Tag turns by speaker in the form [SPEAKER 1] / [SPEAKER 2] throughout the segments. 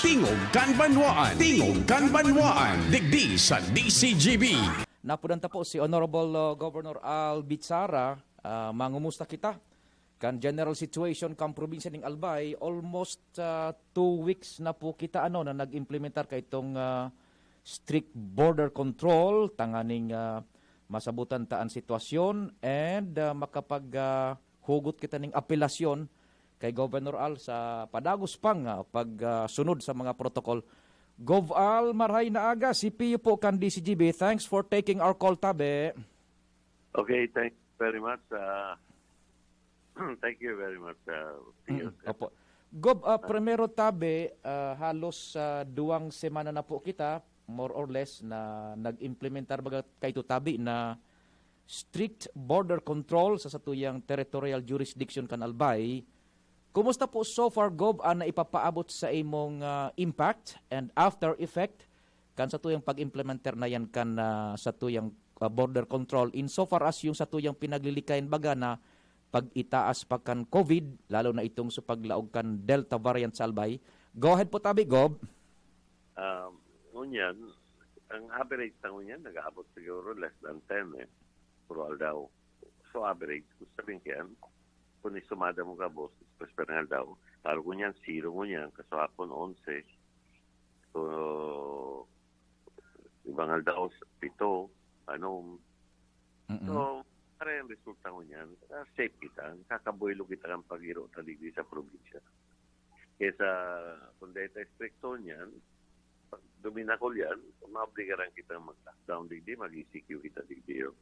[SPEAKER 1] Tingog kan Banwaan. Tingog kan Banwaan. Digdi sa DCGB.
[SPEAKER 2] Napudanta po si Honorable Governor Al Bitsara, mangumusta kita kan general situation kan probinsya ng Albay. Almost 2 weeks na po kita na nag-implementar kay itong strict border control, tanganing masabutan taan sitwasyon and makapag hugot kita ng apelasyon kay Governor Al sa padagos pang pagsunod sa mga protocol. Gov Al, maray na aga, CPU po kan DCGB. Thanks for taking our call, tabi.
[SPEAKER 3] Okay, thank you very much. Thank you very much.
[SPEAKER 2] Opo. Gov, primero tabi, halos 2 semana na po kita, more or less, na nag-implementar baga kay tabi na strict border control sa satuyang territorial jurisdiction kan Albay. Kumusta po so far, Gov, na ipapaabot sa imong impact and after effect kan sa tuyang pag-implementer na yan kan sa tuyang border control in so far as yung sa tuyang pinaglilikayin baga na pag-itaas pa kan COVID, lalo na itong sa paglaog kan Delta variant sa Albay. Go ahead po tabi, Gov.
[SPEAKER 3] Ngunyan, ang average ng ngunyan, nag-aabot siguro less than 10 puro daw. So average, kung sabihin kaya, kung isumada mo ka, boss, presperangal daw. Lalo ko niyan, 0 mo niyan, kasapon 11. So, ibangal daw, 7, ano. So, para yung resulta mo niyan, safe kita, kakabuelo kita ang pag-iro taligdi sa probinsya. Kesa, kung data stricto niyan, pag duminakol yan, maobligaran kita mag-lockdown digdi, mag-ECQ kita digdi yun.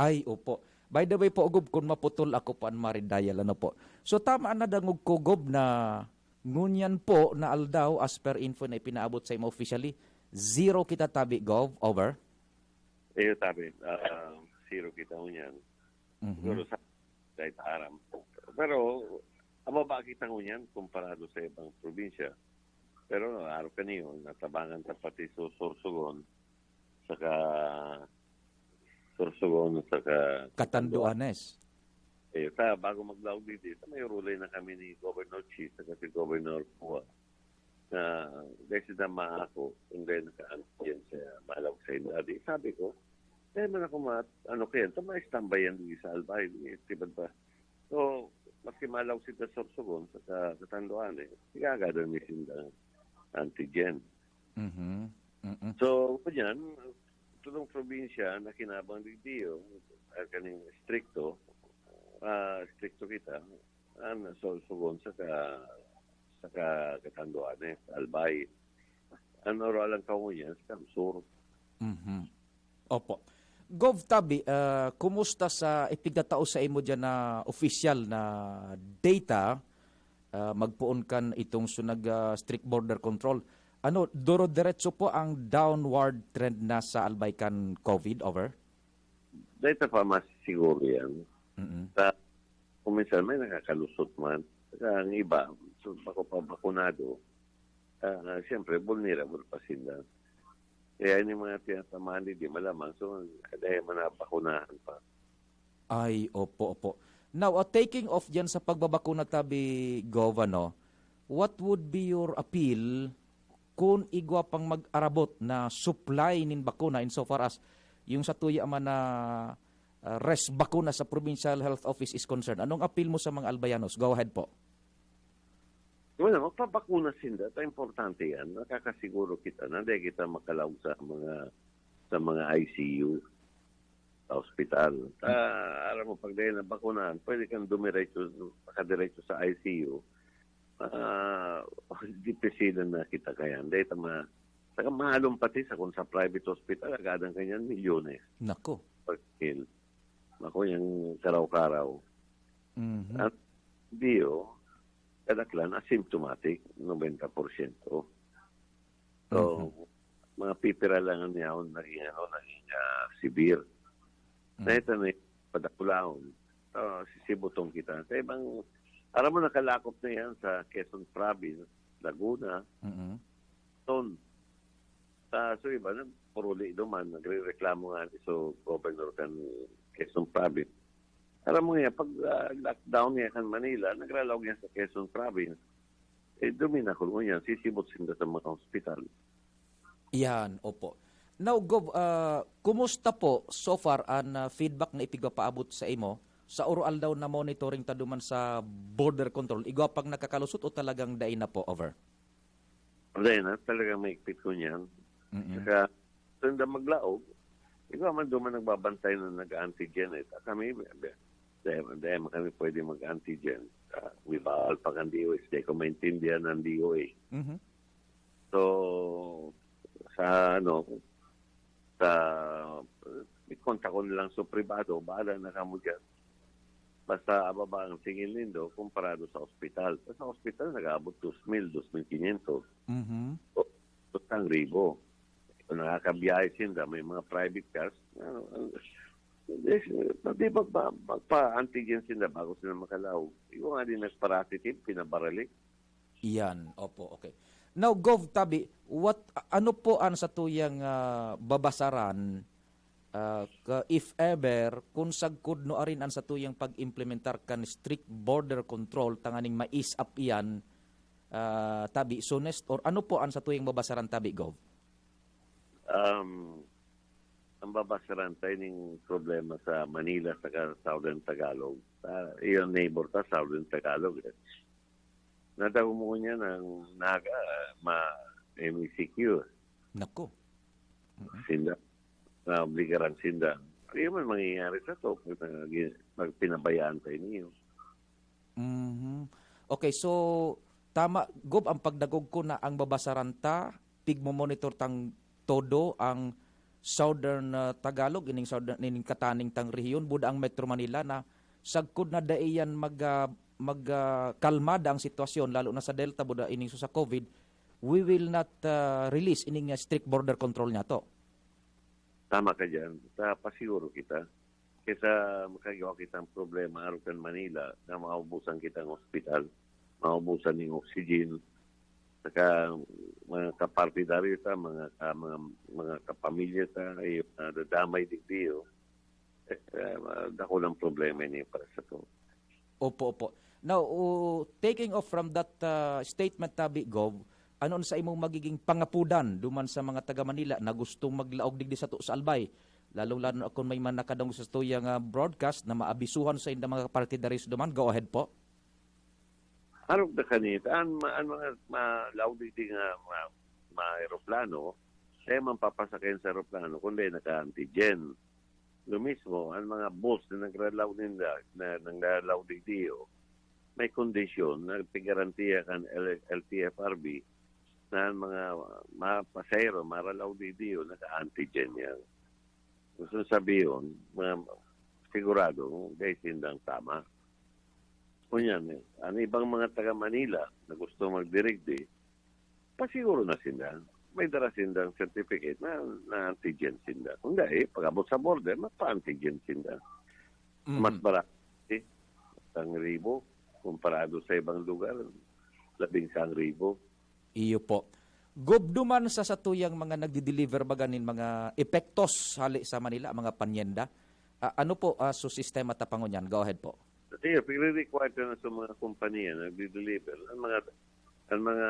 [SPEAKER 2] Ay, opo. By the way po, Gob, kung maputol ako po ang maridayal, ano po. So, tama na dangog ko, Gob, na ngunyan po na aldaw, as per info na ipinaabot sa imo officially, 0 kita tabi, Gov, over?
[SPEAKER 3] Tabi, 0 kita ngunyan. Siguro sa kahit aram. Pero, ababa kita ngunyan kumparado sa ibang probinsya. Pero, araw kaniyo, natabangan ta pati sa Sorsogon, saka
[SPEAKER 2] Katanduanes.
[SPEAKER 3] Bago maglaog dito, may rulay na kami ni Governor Cheese at si Governor Pua na dahil na maako, kung gaya naka-antiyan sa malawag sa Indadi. Sabi ko, man ako kaya, ito ma-istambayan din sa Albay, tibad ba? So, maski malawag sila Sorsogon sa Katanduanes, igagadan ni sila antigen. So, kunyan, tulong probinsya na kinabang digdiyo, kaning stricto kita, sugon sa Katanduanes, Albay. Ano lang ka mo yan, sa Kamsur.
[SPEAKER 2] Opo. Gov Tabi, kumusta sa ipigdatao sa imo dyan na official na data, magpuon kan itong sunag strict border control, duro-diretso po ang downward trend na sa Albay kan COVID, over?
[SPEAKER 3] Dahil pa mas siguro yan. Kung minsan may nakakalusot man, ang iba, so bako pa bakunado, siyempre vulnerable pa sila. Kaya yung mga tinatamaan di malamang, so dahil manabakunahan pa.
[SPEAKER 2] Ay, opo. Now, taking off dyan sa pagbabakuna tabi, Governor, what would be your appeal kung igwa pang mag-arabot na supply nin bakuna insofar as yung sa tuya man na res bakuna sa Provincial Health Office is concerned? Anong appeal mo sa mga Albayanos? Go ahead po.
[SPEAKER 3] Well, magpapakuna sila. Ito importante yan. Nakakasiguro kita na dahil kita makalaw sa mga ICU sa ospital. Alam mo, pag dahil na bakunahan, pwede kang makadiretso sa ICU. Dipesilan na kita kaya. Dahil saka mahalong pati kung sa private hospital, agadang kanyan milyones.
[SPEAKER 2] Nako.
[SPEAKER 3] Pag-kill. Ako yung karaw-karaw. At diyo, kadaklan, asymptomatic, 90%. So, mga pipira lang niya naging severe. Na ito na padakulaon. Sisibutong kita. Kaya bang, alam mo nakalakop na yan sa Quezon Province, Laguna, Ton. So iba, puruli duman, nagre-reklamo nga so governor kan Quezon Province. Alam mo nga, pag lockdown niya kan Manila, nagralaw niya sa Quezon Province. Dumina ko yan, sisibot sila sa mga hospital.
[SPEAKER 2] Yan, opo. Now, Gov, kumusta po so far ang feedback na ipigpapaabot sa imo sa oral daw na monitoring taduman sa border control? Igwa pag nakakalusot o talagang dain na po? Over.
[SPEAKER 3] Then, talagang maigpit ko niyan. Saka, tanda maglaog, ikaw man duman nagbabantay na nag-antigen. Kami pwede mag-antigen. Bawal pa ang DOH. Hindi ko maintindihan ng DOH.
[SPEAKER 2] Mhm.
[SPEAKER 3] So, sa kontak ko nilang sa privado, bahala na kamo dyan. Basta ababa ang tingin nindo kumparado sa ospital. Sa ospital, nag-abot 2,000, 2,500.
[SPEAKER 2] Mhm.
[SPEAKER 3] So, 1,000. Kung nakakabiyahe sila, may mga private cars, pati magpa-antigen sila bago sila makalaw. Yung nga din nagparasitive, pinabaralik.
[SPEAKER 2] Iyan, opo, okay. Now, Gov Tabi, ano po ang sa tuyang babasaran if ever kung sagkod no arin ang sa tuyang pag-implementar kan strict border control tanganing mais up iyan Tabi soonest or ano po ang sa tuyang babasaran Tabi Gov?
[SPEAKER 3] Ang babasaran tayo ng problema sa Manila sa Southern Tagalog. Iyon neighbor ta, Southern Tagalog. Nadaw mo niya ng naga, MECQ.
[SPEAKER 2] Nako.
[SPEAKER 3] Sinda. Na obligaran sinda. Ano man mangyayari sa to pag pinabayaan tayo niyo.
[SPEAKER 2] Mhm. Okay, so tama Gov ang pagdagog ko na ang babasaran ta pigmo-monitor tang todo ang Southern Tagalog ining kataning tang rehiyon buda ang Metro Manila na sagkod na daiyan magkalmada ang sitwasyon lalo na sa Delta buda ining sa COVID, we will not release ining strict border control niya to.
[SPEAKER 3] Tama ka dyan. Pasiguro kita. Kesa makagawa kitang problema arutan Manila na maubusan kitang ospital, maubusan ng oxygen, saka mga kapartidaryo ta, mga kapamilya ta, ay dadamay digdiyo. Dako ng problema niya para sa to.
[SPEAKER 2] Opo. Now, taking off from that statement, Tabi Gov, ano sa imong magiging pangapudan duman sa mga taga Manila na gustong maglaog digdi sa to sa Albay? Lalo kung may man nakadong sa tuyang broadcast na maabisuhan sa inda mga partidaries duman, go ahead po.
[SPEAKER 3] Harap na kanita, ang mga malaudi nga mga aeroplano, man papasakayin sa aeroplano kundi naka-antigen. Mismo, ang mga bus na naglalaw nila, na naglalaw digdiyo, may kondisyon na pigarantiya kan LTFRB na mga pasayro, maralaw digdiyo, naka-antigen yan. Gusto sabihin, sigurado, guys, hindi tama. Kunyan, ang ibang mga taga Manila na gusto magdirigdi, pasiguro na sila. May dara sindang certificate na antigen sinda. Kung hindi, pag-abot sa border, magpa-antigen sinda. Mas barati, 1,000 kumparado sa ibang lugar, 11,000.
[SPEAKER 2] Iyo po. Gobduman sa satuyang mga nagdi-deliver ba ganin mga epektos hali sa Manila, mga panyenda. Ano po so sistema tapangon yan? Go ahead po.
[SPEAKER 3] Sige, pag-required na sa mga kumpanya na nagdi-deliver, ang mga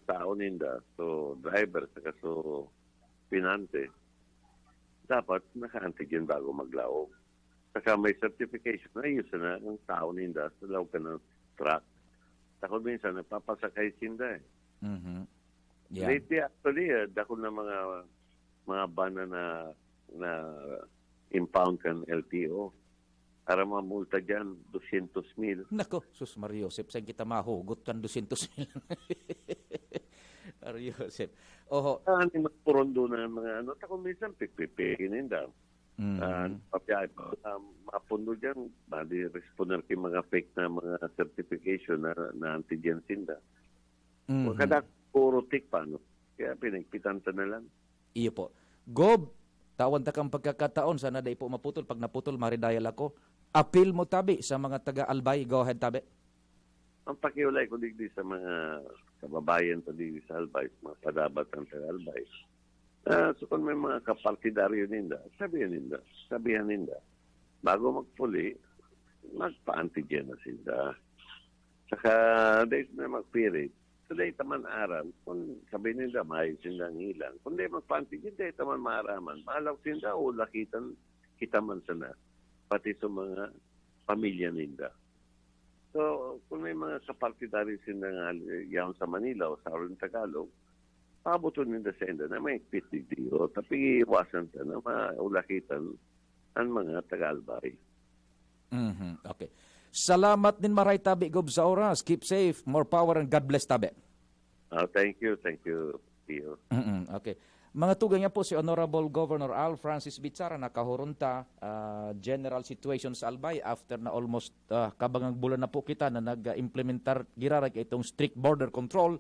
[SPEAKER 3] tao ninda, so driver, saka so pinante, dapat naka-antigen bago maglaog. Saka may certification na ayos na ng tao ninda sa laog ka ng truck. Takot minsan, nagpapasakay sinda eh.
[SPEAKER 2] Mm-hmm. Yeah.
[SPEAKER 3] Lately, actually, dako na mga bana na impound kan LTO. Para mamulta dyan, 200,000.
[SPEAKER 2] Nako, sus Mario Josep, saan kita mahugot kan 200,000? Mario Josep. Oho.
[SPEAKER 3] Ano yung magpurondo na mga ano, takong minsan pipipikin daw. Papayay pa, mapundo dyan, bali responder kay mga fake na mga certification na antigen sinda. Kada puro tik pa, no? Kaya pinagpitan na lang.
[SPEAKER 2] Iyo po. Gob, tawan ta kang pagkakataon, sana day po maputol. Pag naputol, maridayal ako. Appeal mo, Tabi, sa mga taga-Albay. Go ahead, Tabi.
[SPEAKER 3] Ang pakiulay ko digdi sa mga kababayan sa digdi sa Albay, mga padabat ng taga-Albay. So kung may mga kapartidaryo ninda, sabihan ninda, bago magpuli, magpa-antigen na sila. Saka, dahil na magpirit, sila itaman aram, kung sabihin nila, may silang ilang. Kung di magpantig, hindi itaman maaraman. Malaw sila o lakitan, kita man sana. Pati sa mga pamilya nila. So, kung may mga kapartidari sila nga yan sa Manila o sa Aron Tagalog, pabuton nila sa enda na may pitdigdiyo. Tapi iwasan sa na maulakitan ang mga Tagalbay.
[SPEAKER 2] Okay. Salamat din maray tabi Gob sa oras. Keep safe, more power and God bless tabi.
[SPEAKER 3] Thank you, Tio.
[SPEAKER 2] Okay. Mga tugay niya po si Honorable Governor Al Francis Bitsara nakahurunta general situation sa Albay after na almost kabangang bulan na po kita na nag-implementar girarag itong strict border control